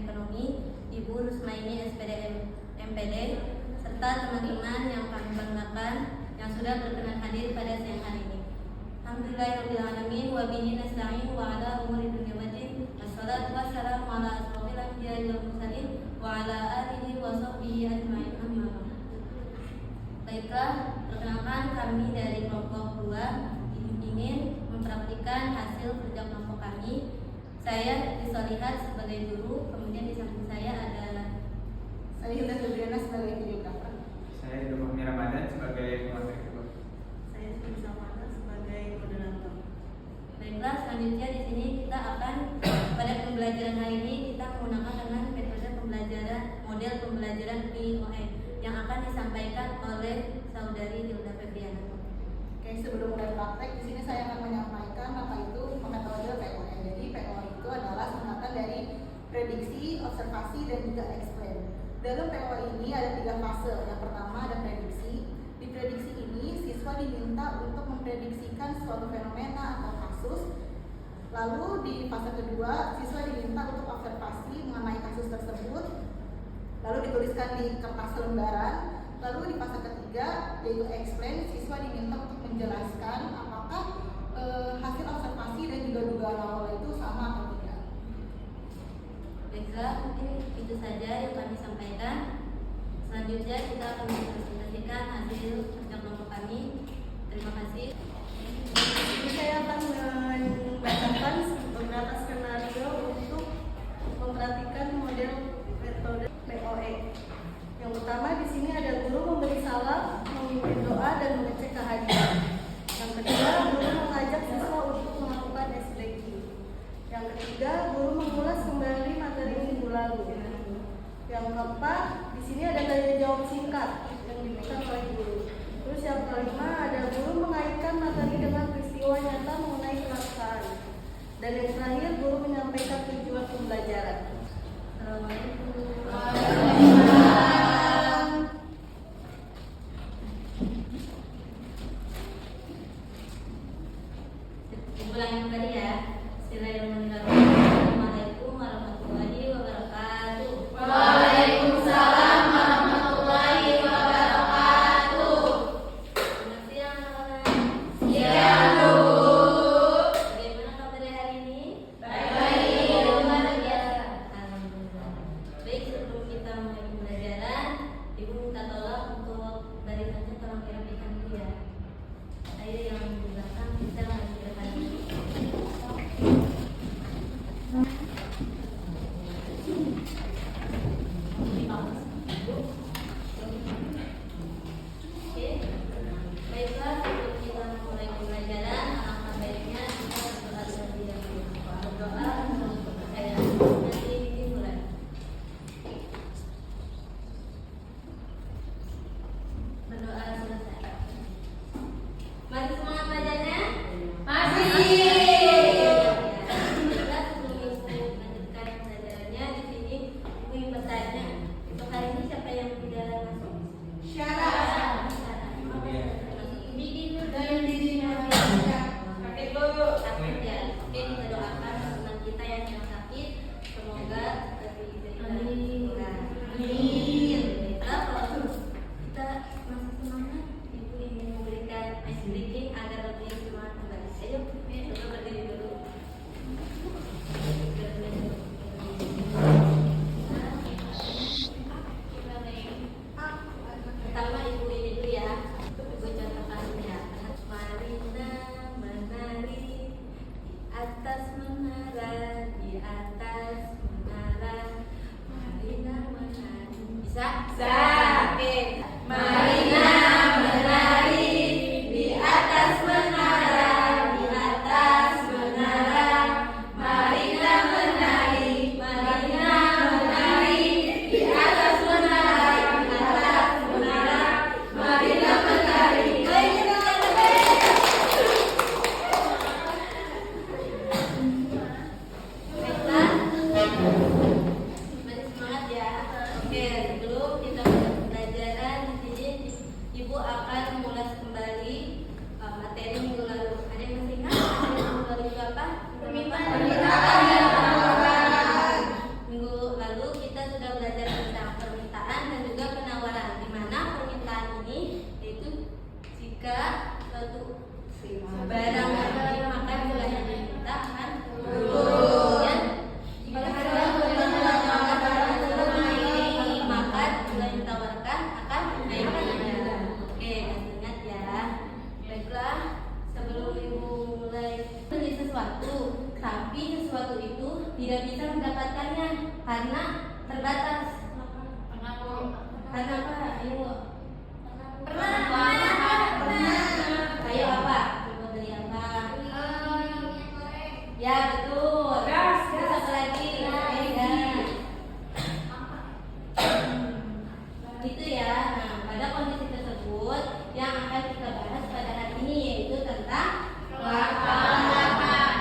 Ekonomi, Ibu Rusmaini SPD MPD, serta teman-teman yang kami banggakan yang sudah berkenan hadir pada siang hari ini. Alhamdulillahirrahmanirrahim, wa bihi nasta'in wa ala umuri dunya waddin, wassalatu wassalamu ala asrofil anbiya'i wal mursalin wa ala alihi wa sahbihi ajma'in, amma ba'd. Baiklah, perkenalkan kami dari kelompok 2 ingin mempraktikkan hasil kerja kelompok kami. Saya Rizalihat sebagai guru, kemudian di samping saya ada Hilda Febriana sebagai videografer. Saya Fahmi Ramadan sebagai pemateri kedua. Saya Suci Salmana sebagai moderator. Baiklah, selanjutnya di sini kita akan pada pembelajaran hari ini kita menggunakan dengan metode pembelajaran model pembelajaran POE yang akan disampaikan oleh saudari Hilda Febriana. Oke, sebelum mulai praktek, di sini saya akan menyampaikan apa itu metode POE. Jadi POE itu adalah singkatan dari prediksi, observasi, dan juga explain. Dalam POE ini ada 3 fase. Yang pertama ada prediksi. Di prediksi ini siswa diminta untuk memprediksikan suatu fenomena atau kasus. Lalu di fase kedua siswa diminta untuk observasi mengenai kasus tersebut, lalu dituliskan di kertas lembaran. Lalu di fase ketiga yaitu explain, siswa diminta untuk menjelaskan apakah hasil observasi dan juga dugaan awal itu sama atau tidak. Baiklah, mungkin itu saja yang kami sampaikan. Selanjutnya kita akan mempresentasikan hasil kerja kelompok kami. Terima kasih. Jadi saya akan membacakan beberapa skenario untuk memperhatikan model metode POE. Yang pertama di sini ada guru memberi salam, memimpin doa dan mengecek kehadiran. Yang kedua, guru mengajak siswa untuk melakukan SBQ. Yang ketiga, guru mengulas kembali materi minggu lalu. Yang keempat, di sini ada tanya jawab singkat yang diberikan oleh guru. Terus yang kelima, ada guru mengaitkan materi dengan peristiwa nyata mengenai kelangkaan. Dan yang terakhir, guru menyampaikan tujuan pembelajaran. Assalamualaikum. Ulangi kembali ya. Bismillahirrahmanirrahim. Assalamualaikum warahmatullahi wabarakatuh. Waalaikumsalam warahmatullahi wabarakatuh. Selamat siang anak-anak. Siang, Bu. Bagaimana kabarnya hari ini? Baik. Luar biasa. Alhamdulillah. Baik, sebelum kita mulai pembelajaran, Ibu minta tolong untuk barisannya tolong dirapikan dulu ya. Ayo yang di belakang bisa maju ke depan. Oke, baiklah, sebelum kita mulai pembelajaran, alangkah baiknya kita berdoa terlebih dahulu. Berdoa untuk kepercayaan. Nanti dimulai. Berdoa selesai. Masih semangat belajarnya? Masih. Baiklah, sebelum Ibu melanjutkan pembelajarannya, di sini Ibu ingin bertanya, untuk hari ini siapa yang tidak masuk? Syarat. Bikin dulu. Dan dirinya Sakit Bu. Sakit ya. Oke, kita doakan teman kita yang sedang sakit, semoga diberikan kesembuhan. Amin. Baiklah, kalau kita masih semangat, Ibu ingin memberikan ice breaking agar lebih semangat kembali. Ayo, coba berdiri dulu. Pertama Ibu ini dulu ya. Ibu contohkan ya. Marina menari di atas menara, di atas menara. Marina menari. Bisa? Bisa. Oke. Marina menari di atas menara, di atas menara. Marina menari, Marina menari di atas menara, di atas menara. Marina menari. Baiklah. Masih semangat ya. Oke, sebelum kita terbatas. Karena apa? Ayo. Pernah. Ayo apa? Coba beli apa? Ya betul. Gas. Terus apa lagi? Gas. Gitu ya. Nah, pada kondisi tersebut yang akan kita bahas pada hari ini yaitu tentang Kelengkapan.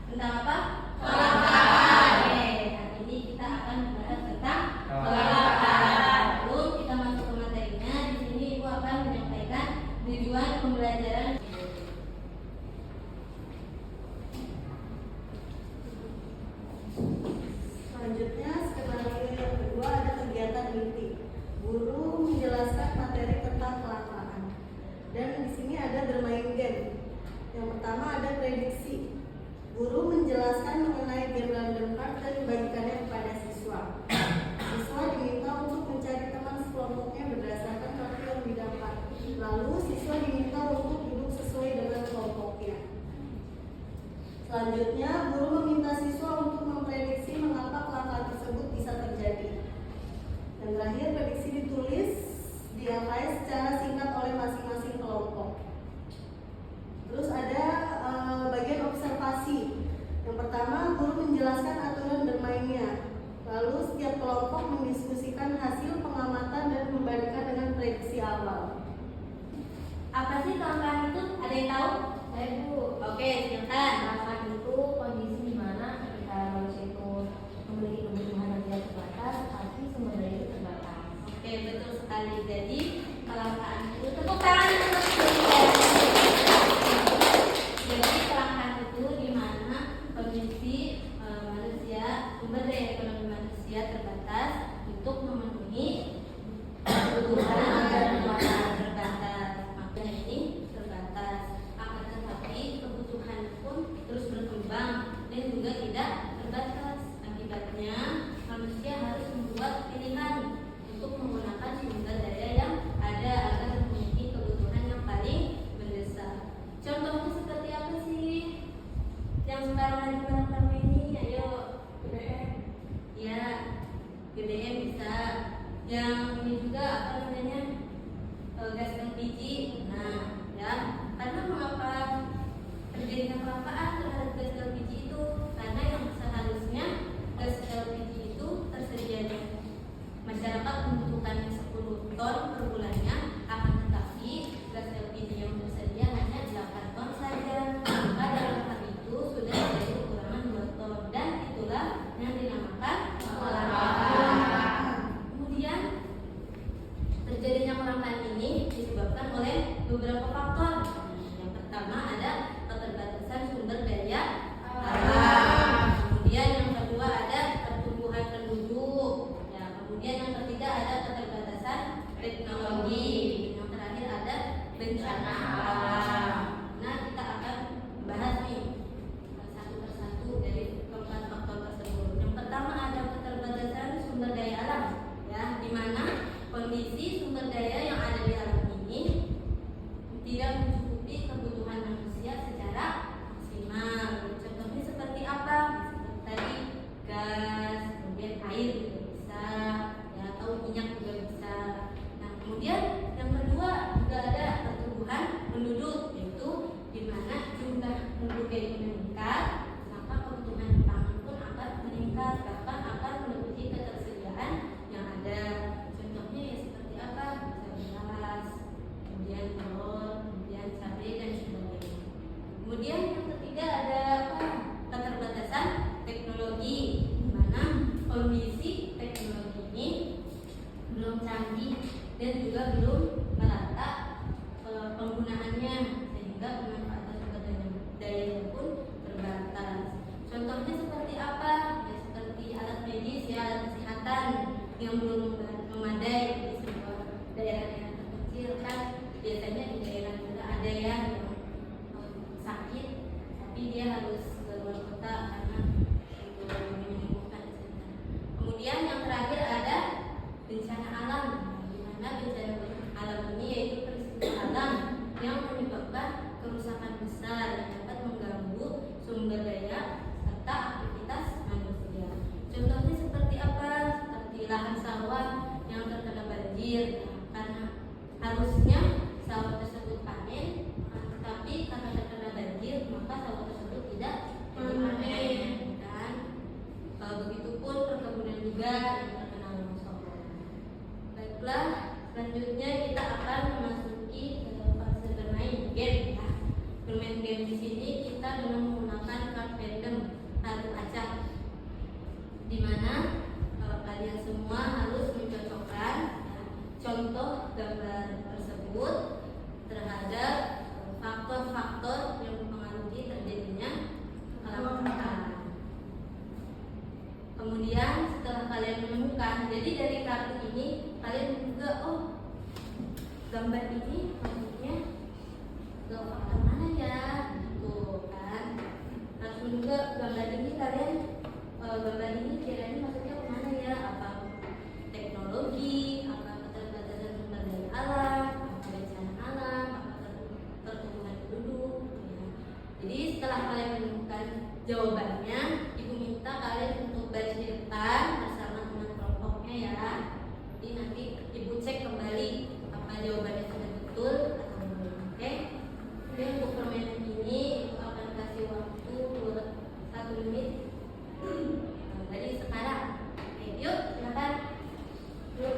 tentang apa? Kelengkapan. Oke, hari ini kita akan membahas tentang Kelengkapan. Sebelum kita masuk ke materinya, di sini Ibu akan menyampaikan tujuan pembelajaran. Selanjutnya, skenario yang kedua ada kegiatan inti. Guru menjelaskan materi tentang kelangkaan. Dan di sini ada bermain game. Yang pertama ada prediksi. Guru menjelaskan mengenai game random card dan membagikannya kepada siswa. Siswa diminta untuk mencari teman sekelompoknya berdasarkan kartu yang didapat. Lalu siswa diminta untuk duduk sesuai dengan kelompoknya. Selanjutnya, guru meminta siswa untuk memprediksi mengapa kelangkaan tersebut bisa terjadi. Dan terakhir, prediksi ditulis di LKS secara singkat oleh masing-masing kelompok. Terus ada bagian observasi. Yang pertama, guru menjelaskan aturan bermainnya. Lalu setiap kelompok mendiskusikan hasil pengamatan dan membandingkan dengan prediksi awal. Apa sih kelangkaan itu? Ada yang tahu? Saya Bu. Oke, silakan. Kelangkaan itu kondisi di mana ketika manusia itu memiliki kebutuhan yang tidak terbatas, tapi sumber daya itu terbatas. Oke, betul sekali. Jadi kelangkaan itu tepuk tangan untuk Jadi kelangkaan itu di mana kondisi manusia, sumber daya ekonomi manusia terbatas untuk memenuhi kebutuhan dan kelangkaan terbatas. Makanya ini terbatas. Akan tetapi kebutuhan pun terus berkembang dan juga tidak terbatas. Akibatnya manusia harus membuat pilihan untuk menggunakan sumber daya yang ada agar memenuhi kebutuhan yang paling mendesak. Contohnya seperti apa sih yang sekarang lagi ramai ini? Ayo, BBM. ya, BBM bisa. Yang ini juga apa namanya, gas LPG. Nah, ya, karena mengapa terjadinya kelangkaan terhadap gas LPG itu? Karena yang seharusnya gas LPG itu tersedia. Masyarakat membutuhkan 10 ton per bulannya, akan tetapi gas LPG yang tersedia hanya 8 ton saja. Maka dalam hal itu sudah terjadi kekurangan 2 ton dan itulah yang dinamakan kelangkaan. Kemudian terjadinya kelangkaan ini disebabkan oleh beberapa faktor. Yang pertama ada keterbatasan sumber daya alam. Kemudian yang kedua ada pertumbuhan penduduk. Ya, kemudian yang ketiga ada keterbatasan teknologi. Yang terakhir ada bencana alam. Nah, kita akan bahas nih satu persatu dari keempat faktor tersebut. Yang pertama ada keterbatasan sumber daya alam, ya, di mana kondisi sumber daya yang ada di alam ini tidak mencukupi kebutuhan manusia secara maksimal. Contohnya seperti apa? Seperti tadi gas, kemudian air juga bisa, ya, atau minyak juga bisa. Nah, kemudian yang kedua juga ada pertumbuhan penduduk, yaitu di mana jumlah penduduk yang meningkat, maka kebutuhan pangan pun akan meningkat, bahkan akan melebihi ketersediaan yang ada. Contohnya ya seperti apa? Bisa beras, kemudian telur, kemudian cabai dan sebagainya. Kemudian yang ketiga ada apa? Keterbatasan teknologi, di mana kondisi teknologi ini belum canggih dan juga belum merata penggunaannya, sehingga pemanfaatan sumber daya pun terbatas. Contohnya seperti apa? Ya, seperti alat medis, ya, alat kesehatan yang belum memadai di sebuah daerah-daerah terpencil. Kan biasanya di daerah juga ada yang sakit, tapi dia harus ke luar kota karena untuk menyembuhkan kesehatan. Kemudian yang terakhir ada bencana alam, di mana bencana alam ini yaitu peristiwa alam yang menyebabkan kerusakan besar yang dapat mengganggu sumber daya serta aktivitas manusia. Contohnya seperti apa? Baiklah, selanjutnya kita akan memasuki fase bermain game ya. Bermain game di sini kita dengan menggunakan kartu random kartu acak, di mana kalian semua harus mencocokkan contoh gambar tersebut terhadap faktor-faktor yang mempengaruhi terjadinya kelangkaan. Kemudian setelah kalian menemukan, jadi dari kartu ini kalian juga gambar ini maksudnya ke faktor mana ya, gitu kan. Langsung juga gambar ini kalian gambar ini kiranya maksudnya kemana ya, apa teknologi, apa keterbatasan sumber daya alam, apa bencana alam, apa pertumbuhan penduduk ya. Jadi setelah kalian menemukan jawabannya, ibu minta kalian untuk baris di depan bersama teman kelompoknya ya. Jadi nanti ibu cek kembali apa jawabannya sudah betul atau belum. Oke. Jadi untuk permainan ini ibu akan kasih waktu 1 menit dari sekarang. Oke, yuk silakan. Yuk.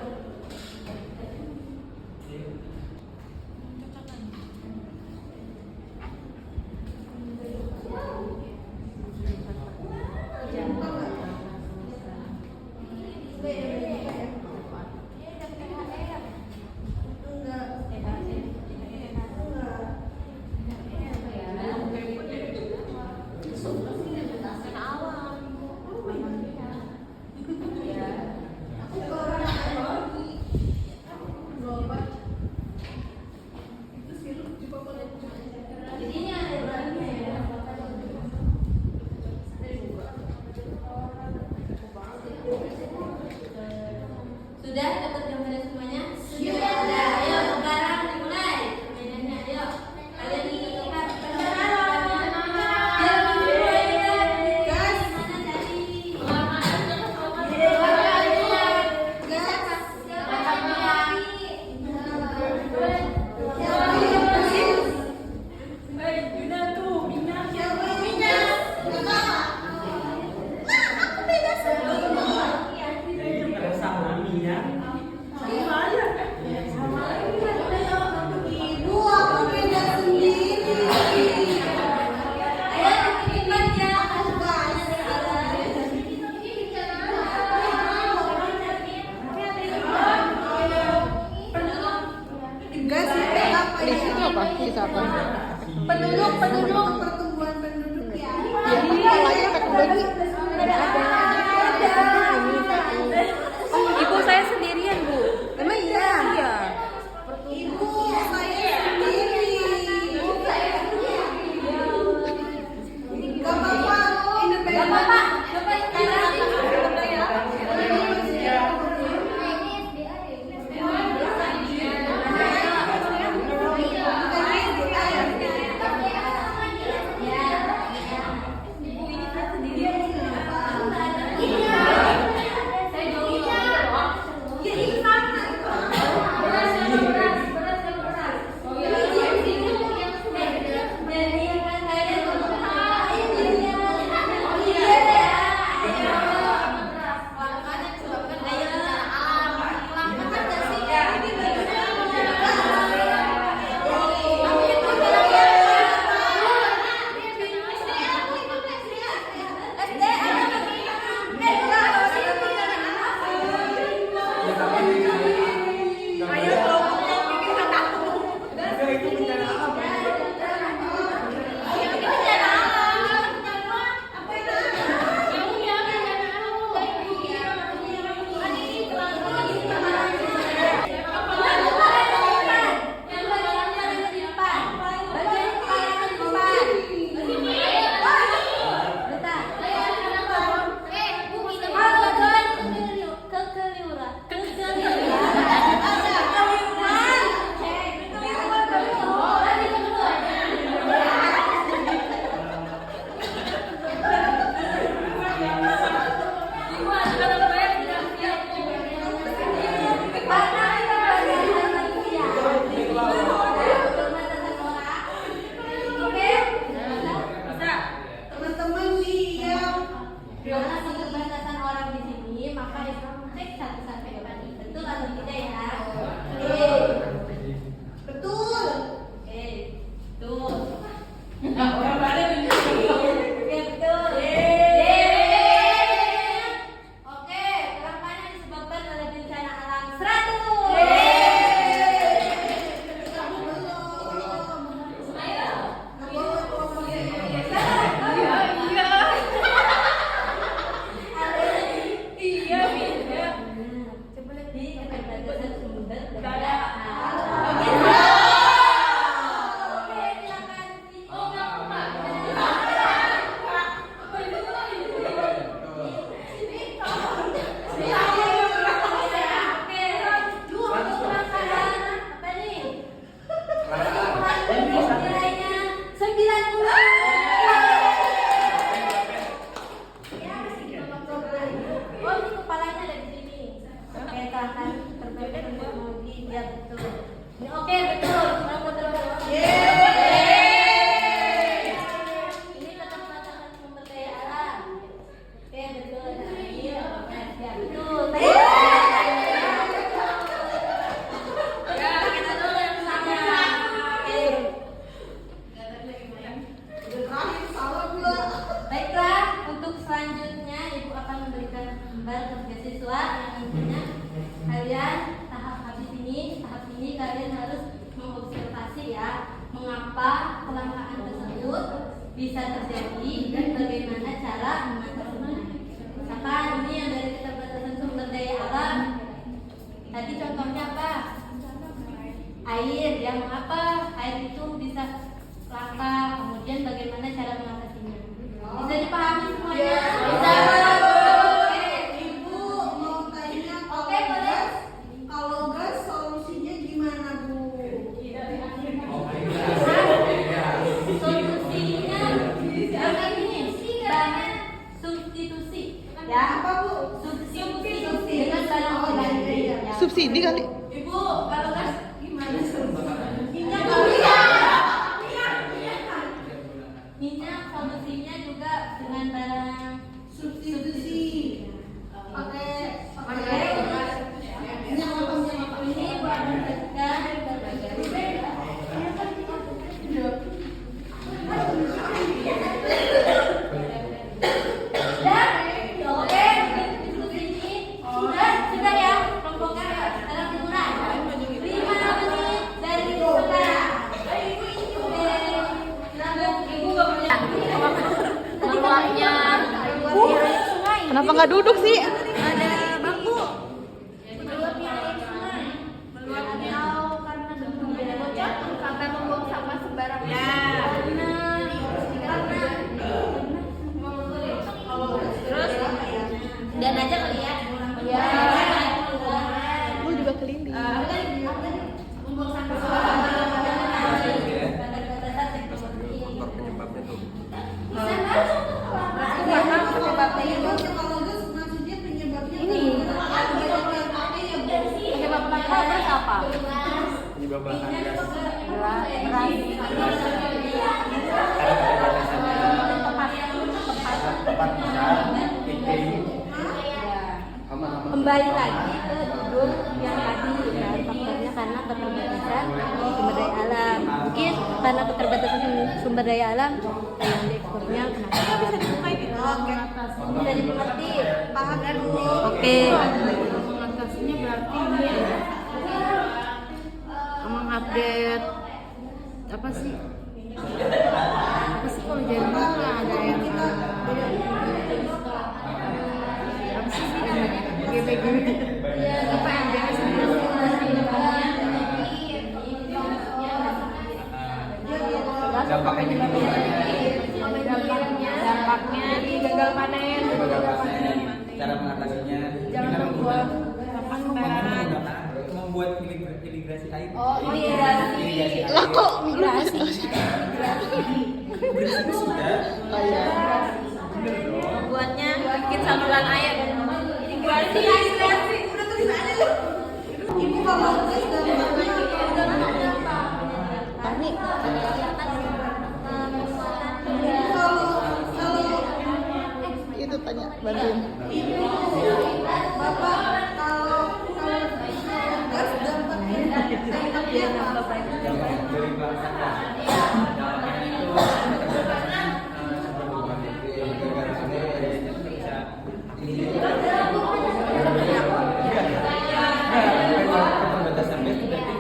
Jadi ini ada bahannya ya. Sudah dapat gambarnya semuanya? Sudah. Ayo sekarang dimulai permainannya. Ayo kalian tentukan Penduduk pertumbuhan penduduk ya. Jadi polanya teknologi. Ibu saya sendirian, Bu. Emang iya? Iya. Ibu saya sendiri. Gak apa-apa. Independen. kalian harus mengobservasi ya, mengapa kelangkaan tersebut bisa terjadi dan bagaimana cara mengatasinya. Misalkan ini yang dari keterbatasan sumber daya alam. Tadi contohnya apa? Air. Ya, mengapa air itu bisa langka? Kemudian bagaimana cara mengatasinya? Bisa dipahami semuanya? Bisa. Oke. Ibu mau tanya Oke, boleh. kalau gas solusinya gimana, Bu? Solusinya bukan ini, bahan substitusi. Ya, Apa, Bu? substitusi dengan bahan pengganti. Ya. Subsidi kali. Ibu, kalau gas gimana? Minyak solusinya juga dengan barang Substitusi. Pakai minyak apa? Ini buat membersihkan oke, diskusi ini sudah ya, rombongan sekarang dimulai. 5 menit dari sekarang. Meluapnya Kenapa nggak duduk sih? ada bambu. Meluapnya air sungai. Meluapnya karena sumbernya bocor sampai membuang sampah sembarangan. Terus dan aja kali ya. Ya. Lu juga kelinding. Membuang sampah sembarangan. Penyebab belakang gas. Tepat bisa. Kembali lagi ke hidup yang tadi kan, faktornya karena keterbatasan sumber daya alam. Mungkin karena keterbatasan sumber daya alam yang diekspornya kenapa? Bisa dimengerti. Paham kan, Bu? Oke. Mengatasinya berarti ini ya, mengupdate apa sih kalau jadi mana ada yang apa sih GBG apa MBS Dampaknya gitu. dampaknya di gagal panen, Cara mengatasinya jangan dengan membuang menggunakan sembarangan. membuat irigrasi air. Oh, irigasi. Irigasi air. Lah kok Migrasi. Sudah. Buatnya bikin saluran air. Irigasi. udah tulisannya loh. Ibu kalau gas dampaknya apa? Panik. Kalau Itu tanya bantuin. Ibu, Bapak, kalau gas dampaknya apa? Dari belakang gas. Dampaknya itu keterbatasan keterbatasan gas itu berarti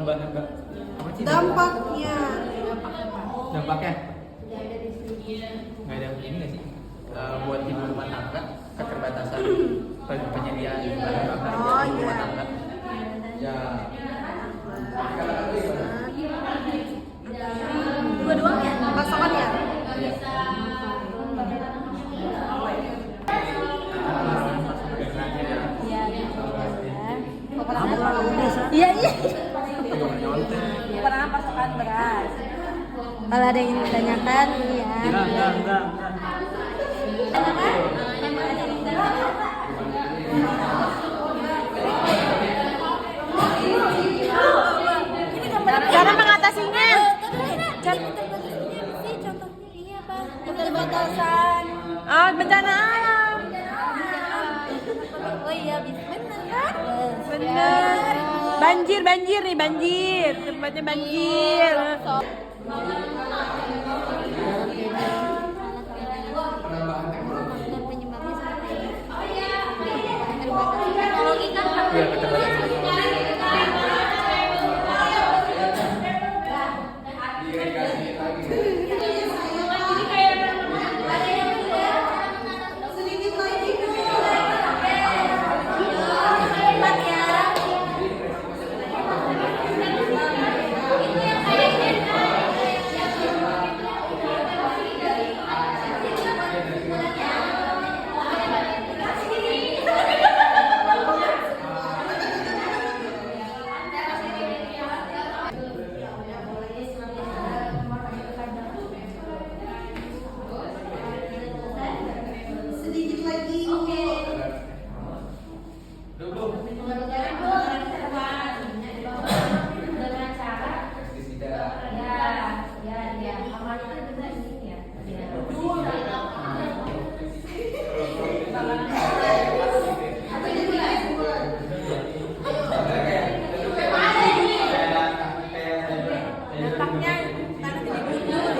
bahan apa sih? Dampaknya Dampaknya nggak ada ini nggak sih buat ibu rumah tangga keterbatasan penyediaan bahan bakar buat ibu rumah tangga ya Dua-duanya. pasokan ya? Iya, iya. Perangan pasokan beras. Kalau ada yang ditanyakan, iya. enggak Cara mengatasinya. Contohnya iya, Pak. Keterbatasan. Oh, bencana alam. Oh iya, benar kan? Bener. Banjir nih, banjir. Tempatnya banjir. Penyebabnya seperti ini. Keterbatasan teknologi kan. ya keterbatasan dengan cara Pestisida. ya aman itu benar ini ya.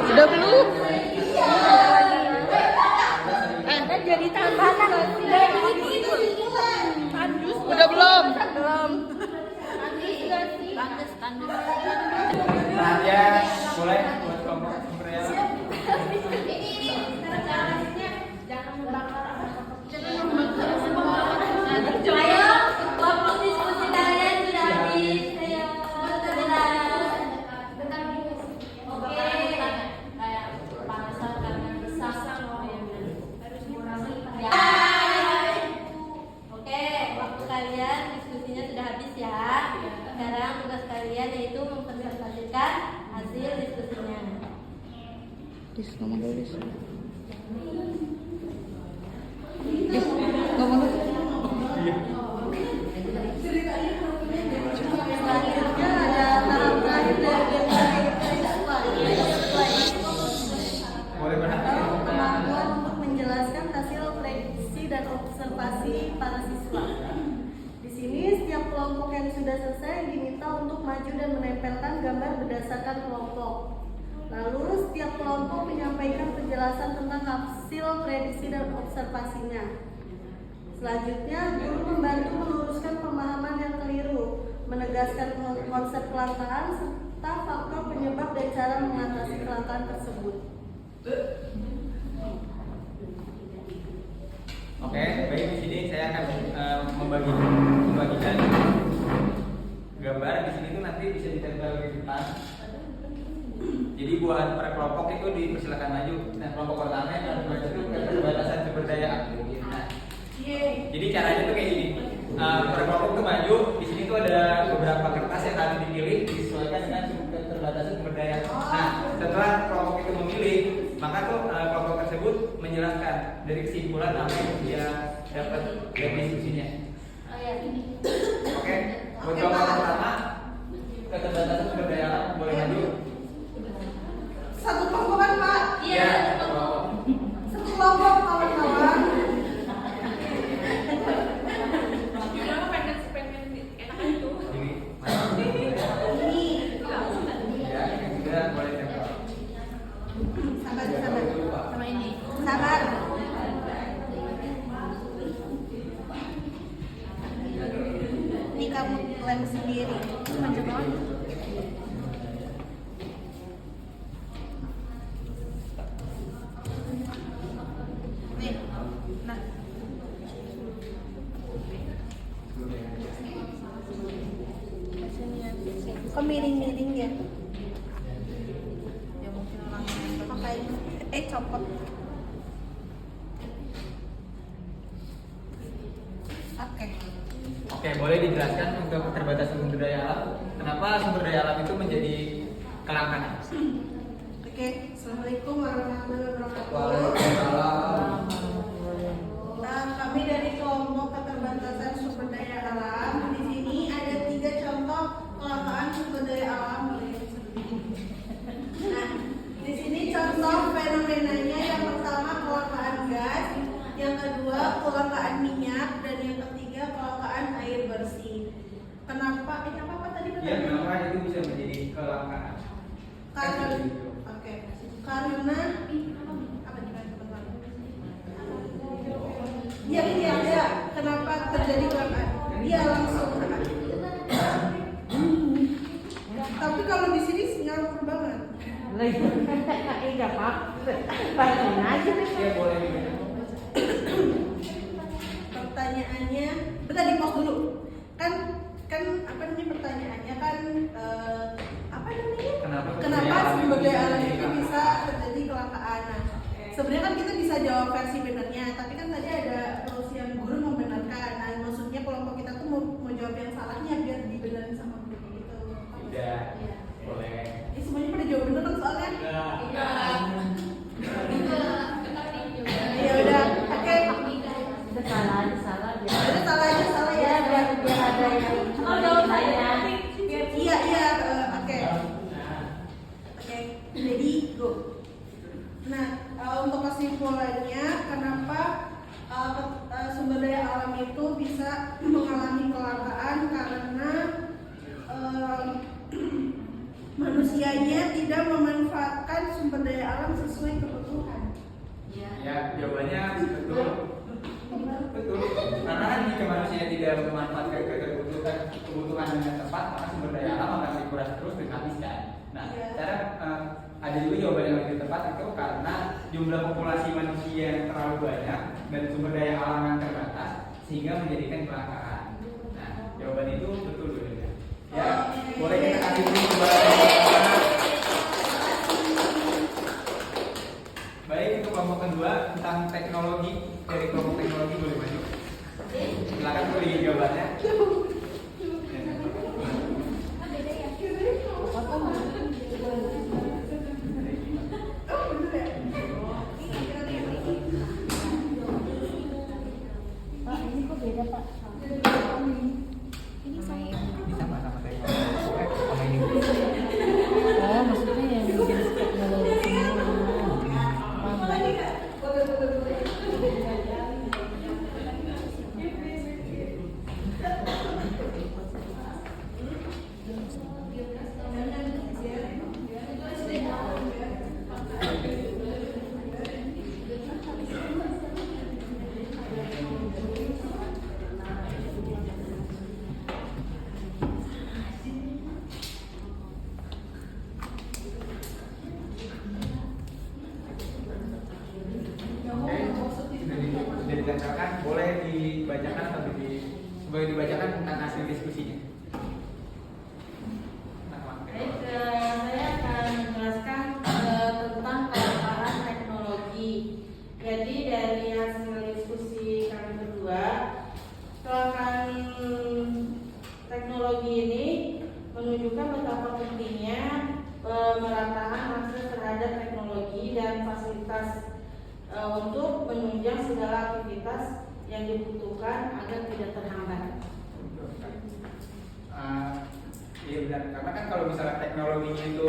Udah belum? Jadi tambahan Udah belum? Ya, boleh buat kelompok sumber daya alam. Ayo, kelompok diskusi kalian sudah habis. Ayo, oke. Oke, waktu kalian diskusinya sudah habis ya. Sekarang tugas kalian yaitu mempresentasikan hasil diskusinya. Dis, ngomong dulu, Dis. Dis, ngomong dulu. Selanjutnya ada tahap terakhir dari siswa, Boleh berhenti. kemampuan untuk menjelaskan hasil prediksi dan observasi para siswa. Di sini setiap kelompok yang sudah selesai diminta untuk maju dan menempelkan gambar berdasarkan kelompok. Lalu setiap kelompok menyampaikan penjelasan tentang hasil prediksi dan observasinya. Selanjutnya, guru membantu meluruskan pemahaman yang keliru, menegaskan konsep kelangkaan serta faktor penyebab dan cara mengatasi kelangkaan tersebut. Oke, baik, di sini saya akan membagikan gambar. Di sini tuh nanti bisa ditempel di depan. Jadi buat per kelompok itu dipersilakan maju. Nah, kelompok pertama yang harus maju itu keterbatasan sumber daya. Nah, jadi caranya tuh kayak gini. Per kelompok tuh maju. Di sini tuh ada beberapa kertas yang harus dipilih disesuaikan dengan keterbatasan sumber daya. Nah, setelah kelompok itu memilih, maka tuh kelompok tersebut menjelaskan dari kesimpulan apa yang dia dapat dari diskusinya. Oke, buat kelompok pertama keterbatasan sumber daya alam boleh maju. Satu kelompok kan Pak? Iya, kelompok. Satu kelompok kawan-kawan. Jadi, mana? Ya, yang sudah boleh tempel. Sabar. Sama ini. Sabar. Ini kamu lem sendiri. Nih. Nah. Kok miring-miring ya? Ya mungkin orangnya pakai copot. Oke. Oke, boleh dijelaskan untuk keterbatasan sumber daya alam. Kenapa sumber daya alam itu menjadi kelangkaan? Oke. Assalamualaikum warahmatullahi wabarakatuh. Waalaikumsalam. Kami dari kelompok keterbatasan sumber daya alam. Di sini ada 3 contoh kelangkaan sumber daya alam. Nah, di sini contoh fenomenanya yang pertama kelangkaan gas, yang kedua kelangkaan minyak, dan yang ketiga kelangkaan air bersih. Kenapa? Ini apa tadi? Ya, kenapa itu bisa menjadi kelangkaan? Karena, oke. Karena apa teman-teman? Ya. Kenapa terjadi kelangkaan? Dia langsung. Tapi kalau di sini sinyal banget. Enggak apa-apa. Bacain aja deh. Ya, boleh dibaca. Pertanyaannya, bentar di pause dulu. Kan apa namanya pertanyaannya kan apa namanya? Kenapa sumber daya alam itu bisa terjadi kelangkaan? Nah, sebenarnya kan kita bisa jawab versi benernya, tapi kan tadi ada rules yang guru membenarkan. Nah, maksudnya kelompok kita tuh mau jawab yang salahnya biar dibenerin sama guru gitu. Tidak. Iya. Boleh. Ini semuanya pada jawab bener kan soalnya? Iya. Ya udah, oke. Udah salah Udah salah manusianya tidak memanfaatkan sumber daya alam sesuai kebutuhan. Ya, jawabannya betul. Betul. Karena kan jika manusia tidak memanfaatkan kebutuhan dengan tepat, maka sumber daya alam akan dikuras terus dan habiskan. Nah, cara ada juga jawaban yang lebih tepat itu karena jumlah populasi manusia yang terlalu banyak dan sumber daya alam yang terbatas sehingga menjadikan kelangkaan. Nah, jawaban itu betul ya. Ya, boleh kita kasih dulu Baik, untuk kelompok kedua tentang teknologi, dari kelompok teknologi boleh maju. Silakan beri jawabannya. Pak, ini kok beda Pak? Ini sama-sama teknologi. Sama ini. Oh, maksudnya yang jenis teknologi semua. Sudah dibacakan, boleh dibacakan atau boleh dibacakan tentang hasil diskusinya. Baik, saya akan menjelaskan tentang kelangkaan teknologi. Jadi dari hasil diskusi kami berdua, kelangkaan teknologi ini menunjukkan betapa pentingnya pemerataan akses terhadap teknologi dan fasilitas untuk menunjang segala aktivitas yang dibutuhkan agar tidak terhambat. Iya benar, karena kan kalau misalnya teknologinya itu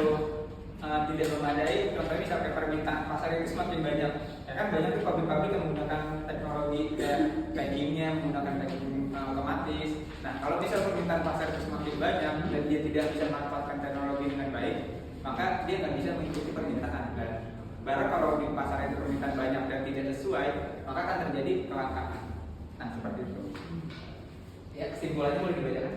tidak memadai, contohnya misalnya permintaan pasar itu semakin banyak. Ya kan banyak tuh pabrik-pabrik yang menggunakan teknologi packingnya, menggunakan packing otomatis. Nah kalau misal permintaan pasar itu semakin banyak dan dia tidak bisa memanfaatkan teknologi dengan baik, maka dia akan bisa mengikuti permintaan kan. Barang kalau di pasar itu permintaan banyak dan tidak sesuai, maka akan terjadi kelangkaan. Nah seperti itu. Ya kesimpulannya boleh dibacakan.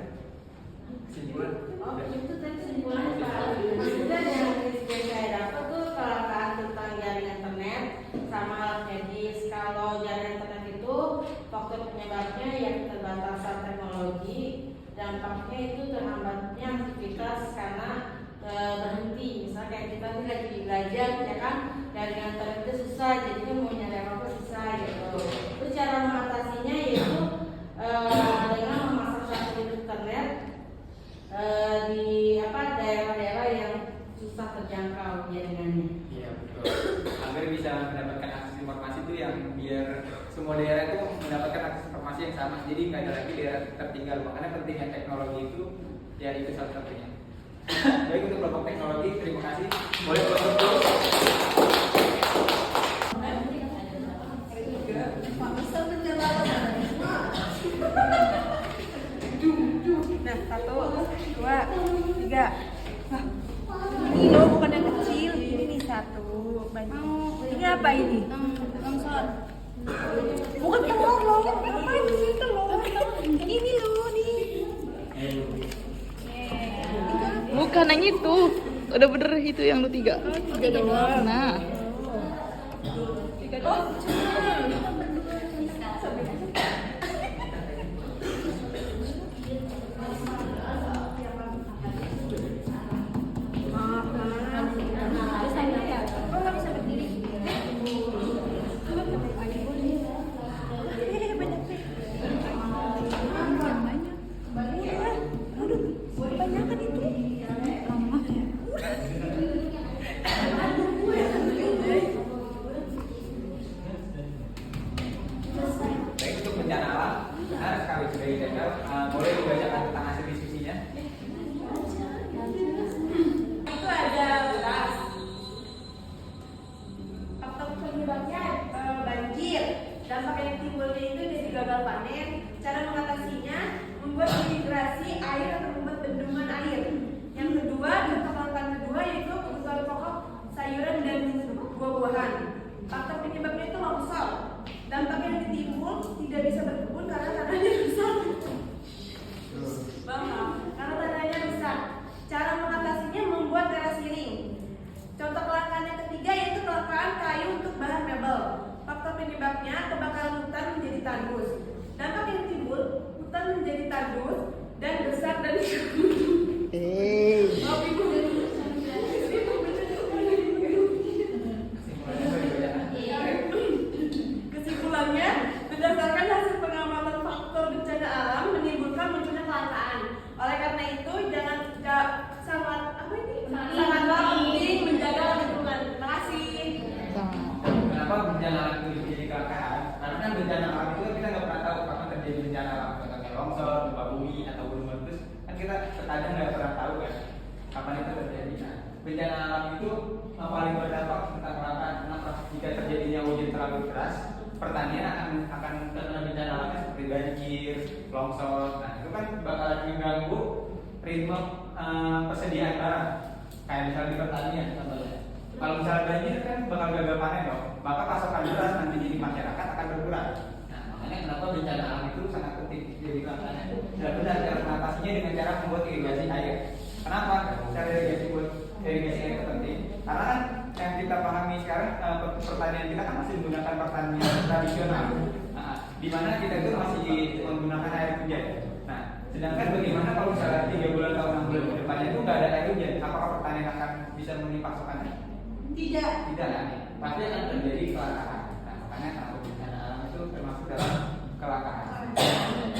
Kesimpulan. Oh, itu tadi kesimpulannya Pak. Maksudnya yang saya dapat tuh kelangkaan tentang jaringan internet sama alat medis. Kalau jaringan internet itu faktor penyebabnya yang keterbatasan teknologi, dampaknya itu terhambatnya aktivitas karena berhenti. Misalnya kayak kita nih lagi belajar, ya kan, jaringan internet itu susah, jadi kan mau nyari apa susah gitu. Terus cara mengatasinya yaitu dengan memasang satelit internet di daerah-daerah yang susah terjangkau jaringannya. Iya betul. Agar bisa mendapatkan akses informasi itu yang biar semua daerah itu mendapatkan akses informasi yang sama. Jadi nggak ada lagi daerah tertinggal. Makanya pentingnya teknologi itu ya itu salah satunya. Baik untuk kelompok teknologi, terima kasih. Boleh kelompok dulu. Nah, 1, 2, 3. Ini loh, bukan yang kecil. Ini nih 1. Ini apa ini? Longsor. Bukan telur loh. Ngapain di sini telur? Ini loh, nih. Bukan yang itu. Udah bener itu yang lu 3. 3 doang. Nah. Baik untuk bencana alam, benar sekali sudah dijaga. Boleh dibacakan tentang hasil diskusinya. Itu ada beras. Faktor penyebabnya banjir. Dampak yang timbulnya itu dari gagal panen. Cara mengatasinya membuat integrasi air atau membuat bendungan air. Yang kedua, dampak tantangan bumi atau gunung meletus, kan kita terkadang nggak pernah tahu kan kapan itu terjadi. Nah, bencana alam itu paling berdampak tentang kenapa jika terjadinya hujan terlalu deras, pertanian akan terkena bencana alamnya seperti banjir, longsor. Nah, itu kan bakalan mengganggu ritme persediaan barang. Kayak misalnya di pertanian contohnya. Kalau misalnya banjir kan bakal gagal panen dong, maka pasokan beras nanti jadi masyarakat akan berkurang. Nah, makanya kenapa bencana alam itu sangat penting jadi tantangan. Dan benar cara mengatasinya dengan cara membuat irigasi air. Kenapa? Cara irigasi air itu penting. Karena kan yang kita pahami sekarang pertanian kita kan masih menggunakan pertanian tradisional, di mana kita itu masih menggunakan air hujan. Nah, sedangkan bagaimana kalau misalnya 3 bulan atau 6 bulan ke depannya itu nggak ada air hujan, apakah pertanian akan bisa memenuhi pasokannya? Tidak. Tidak kan? Pasti akan terjadi kelangkaan. Nah, makanya karena bencana alam itu termasuk dalam kelangkaan.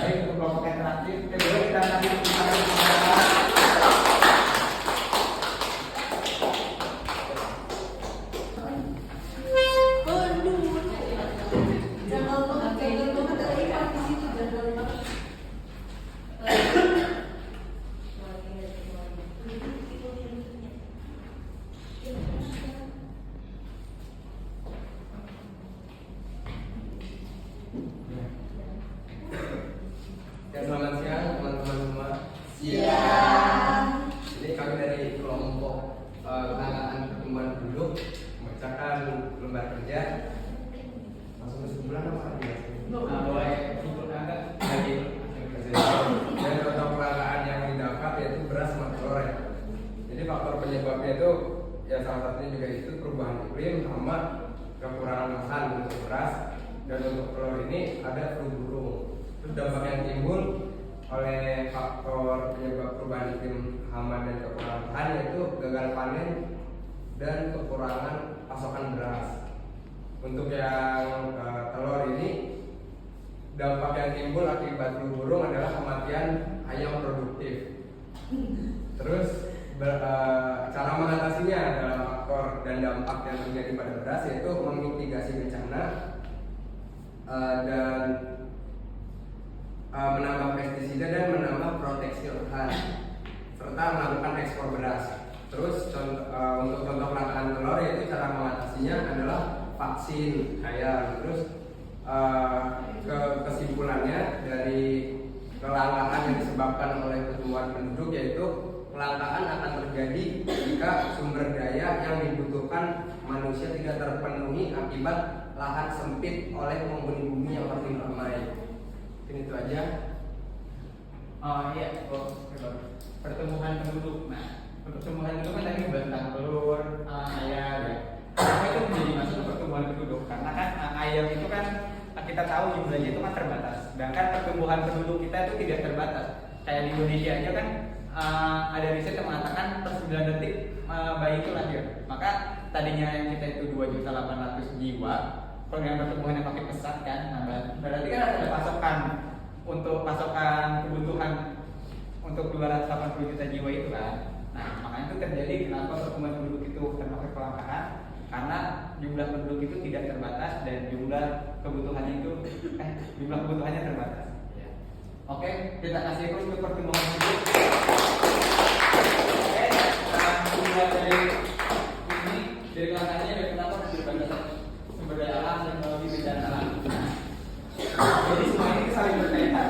Baik, untuk kelompok yang terakhir, boleh kita lanjut Ya, selamat siang teman-teman semua. Siang. Ini kami dari kelompok penanganan pertumbuhan penduduk membacakan lembar kerja. Langsung kesimpulan apa ya? boleh simpulkan nggak? Lagi. Dan contoh kelangkaan yang didapat yaitu beras sama telur ya. Jadi faktor penyebabnya itu ya salah satunya juga itu perubahan iklim sama kekurangan lahan untuk beras, dan untuk telur ini ada flu burung. Terus dampak yang timbul oleh faktor penyebab perubahan iklim, hama dan kekurangan lahan yaitu gagal panen dan kekurangan pasokan beras. Untuk yang telur ini, dampak yang timbul akibat flu burung adalah kematian ayam produktif. Terus cara mengatasinya dalam faktor dan dampak yang terjadi pada beras yaitu memitigasi bencana dan menambah pestisida dan menambah proteksi lahan serta melakukan ekspor beras. Terus untuk contoh kelangkaan telur yaitu cara mengatasinya adalah vaksin ayam. Terus kesimpulannya dari kelangkaan yang disebabkan oleh pertumbuhan penduduk yaitu kelangkaan akan terjadi jika sumber daya yang dibutuhkan manusia tidak terpenuhi akibat lahan sempit oleh penghuni bumi yang makin ramai. Mungkin itu aja. Oh iya, pertumbuhan penduduk. Nah, pertumbuhan penduduk kan tadi tentang telur, ayam ya. Kenapa itu menjadi masuk ke pertumbuhan penduduk? Karena kan ayam itu kan kita tahu jumlahnya itu kan terbatas. Sedangkan pertumbuhan penduduk kita itu tidak terbatas. Kayak di Indonesia aja kan ada riset yang mengatakan per 9 detik bayi itu lahir. Maka tadinya yang kita itu 2.800.000 jiwa, program pertumbuhan yang makin pesat kan, nah, berarti kan ada pasokan untuk pasokan kebutuhan untuk 280 juta jiwa itu kan. Nah, makanya itu terjadi kenapa pertumbuhan penduduk itu termasuk kelangkaan, karena jumlah penduduk itu tidak terbatas dan jumlah kebutuhannya itu jumlah kebutuhannya terbatas. Oke, kita kasih terus untuk pertumbuhan penduduk. Oke, kita dari ini dari kelangkaannya dari kenapa keterbatasan sumber daya alam, teknologi, bencana alam. Jadi semua ini saling berkaitan.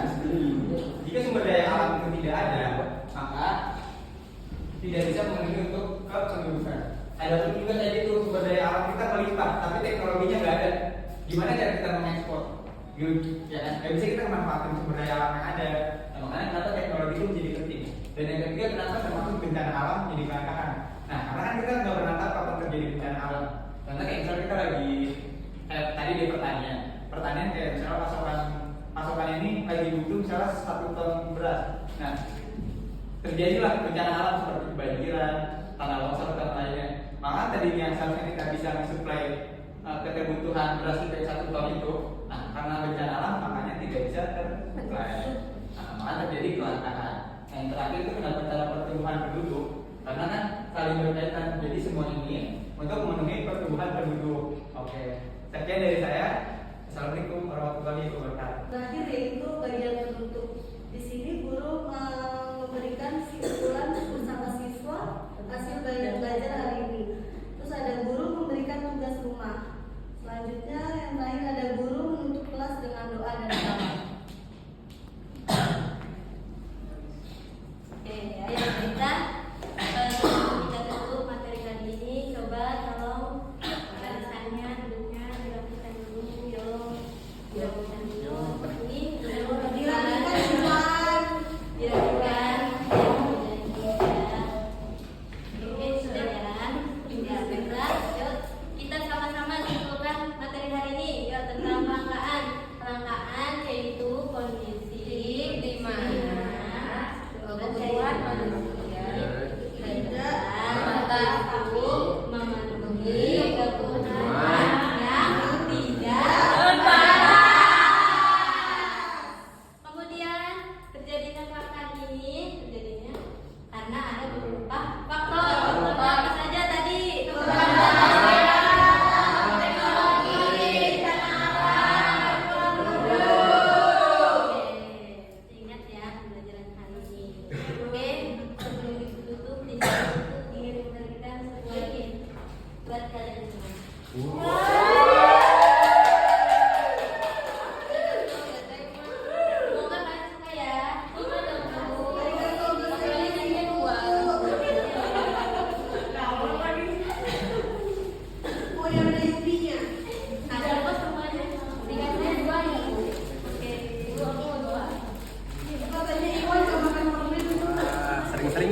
Jika sumber daya alam itu tidak ada, maka tidak bisa memenuhi untuk kependudukan. Adapun juga tadi itu sumber daya alam kita melimpah, tapi teknologinya nggak ada. Gimana cara kita mengekspor? Ya kan, nggak bisa kita memanfaatkan sumber daya alam yang ada. Nah, makanya kenapa teknologi itu menjadi penting. Dan yang ketiga, kenapa termasuk bencana alam menjadi kelangkaan. Nah, karena kan kita nggak pernah tahu kapan terjadi bencana alam. Karena kayak misalnya kita lagi tadi di pertanian kayak misalnya pasokan ini lagi butuh misalnya 1 ton beras. Nah, terjadilah bencana alam seperti kebanjiran, tanah longsor dan lainnya. Maka tadinya seharusnya kita bisa mensuplai kebutuhan beras dari 1 ton itu, nah karena bencana alam makanya tidak bisa tersuplai. Nah, maka terjadi kelangkaan. Yang terakhir itu kenapa cara pertumbuhan penduduk? Karena kan saling berkaitan. Jadi semua ini untuk memenuhi pertumbuhan penduduk. Oke, sekian dari saya. Assalamualaikum warahmatullahi wabarakatuh. Terakhir yaitu bagian penutup. Di sini guru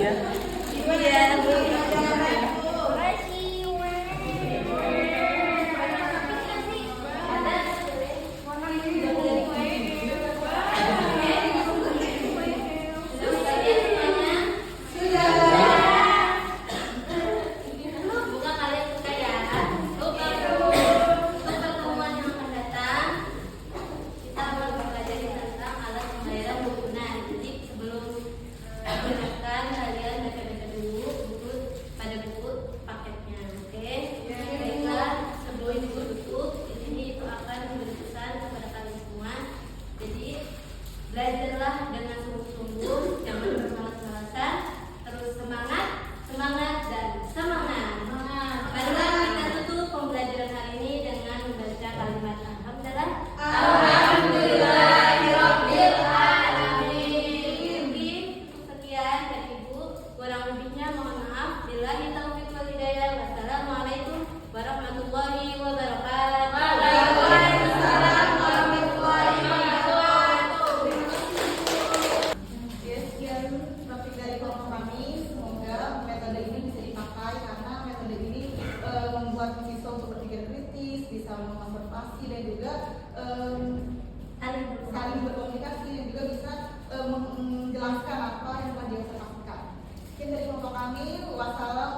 ya. Iya, Bu. Semoga kalian suka ya. Untuk pertemuan yang akan datang, kita akan mempelajari tentang alat pembayaran bukunan. Jadi sebelum mendaftar, kalian baca-baca dulu buku pada buku paketnya, oke? Baiklah, sebelum ibu tutup, di sini itu akan berpesan kepada kalian semua. Jadi belajarlah dengan sungguh-sungguh, jangan bermalas-malasan, terus semangat, semangat dan semangat. Marilah kita tutup pembelajaran hari ini dengan membaca kalimat alhamdulillah. Alhamdulillahirabbil alamin. Sekian dari Ibu, kurang lebihnya mohon maaf. Billahi taufiq wal hidayah. Wassalamualaikum warahmatullahi wabarakatuh. Waalaikumsalam warahmatullahi wabarakatuh. Ya, sekian topik dari kelompok kami. Semoga metode ini bisa dipakai karena metode ini membuat siswa untuk berpikir kritis, bisa mengobservasi dan juga saling berkomunikasi dan juga bisa menjelaskan apa yang telah diobservasikan. Sekian dari kelompok kami. Wassalam.